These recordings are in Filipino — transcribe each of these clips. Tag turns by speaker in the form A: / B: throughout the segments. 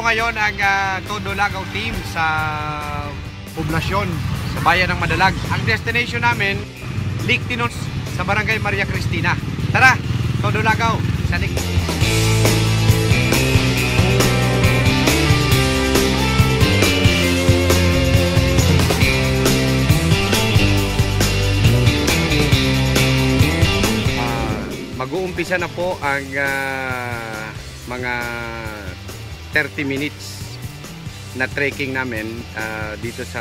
A: ngayon ang Todo Langaw team sa poblasyon, sa bayan ng Madalag. Ang destination namin, Lake Tinon sa Barangay Maria Cristina. Tara, Todo Langaw sa Lake. Mag-uumpisa na po ang mga 30 minutes na trekking namin dito sa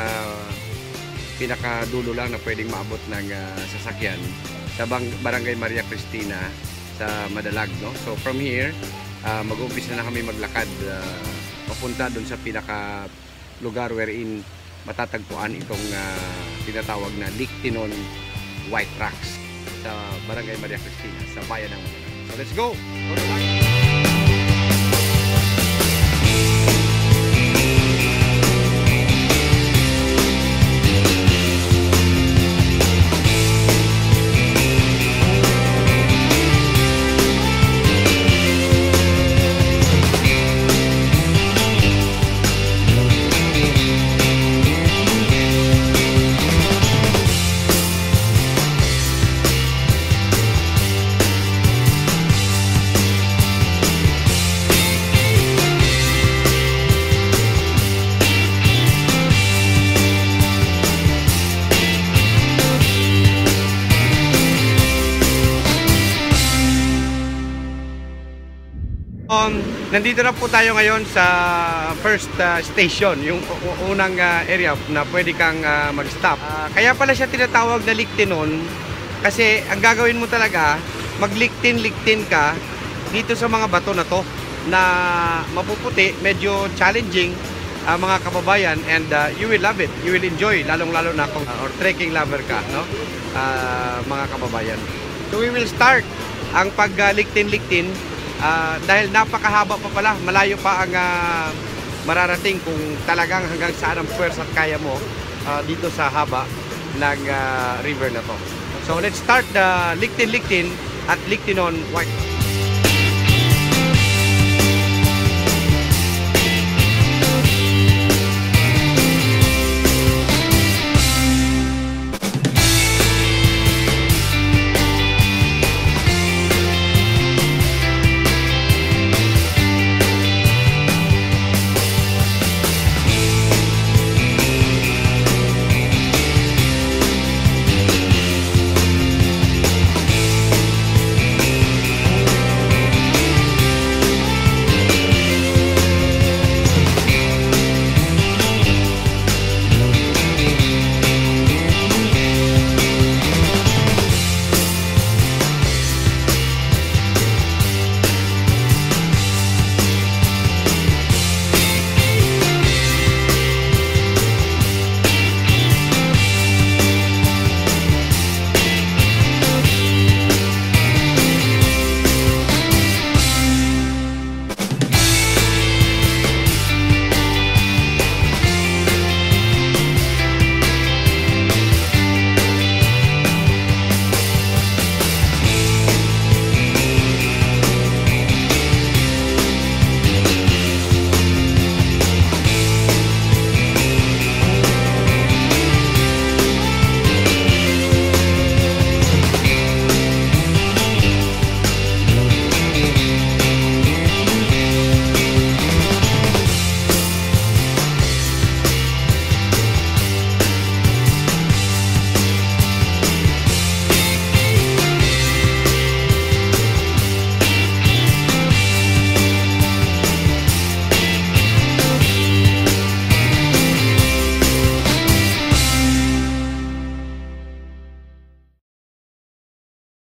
A: pinakadulo lang na pwedeng maabot ng sasakyan sa Barangay Maria Cristina sa Madalag, no? So from here, mag-uumpisa na kami maglakad papunta doon sa pinaka lugar wherein matatagpuan itong tinatawag na Lake Tinon White Rocks sa Barangay Maria Cristina sa bayan ng Madalag. So let's go! Nandito na po tayo ngayon sa first station, yung unang area na pwede kang mag-stop. Kaya pala siya tinatawag na Lake Tinon kasi ang gagawin mo talaga, magliktin-liktin ka dito sa mga bato na to na mapuputi, medyo challenging mga kababayan, and you will love it, you will enjoy, lalong-lalo na kung or trekking lover ka, no? Mga kababayan. So we will start ang pagliktin-liktin. Dahil napakahaba pa pala, malayo pa ang mararating kung talagang hanggang saan ang puwersa at kaya mo dito sa haba ng river na to. So let's start the Liktin-Liktin at Lake Tinon White.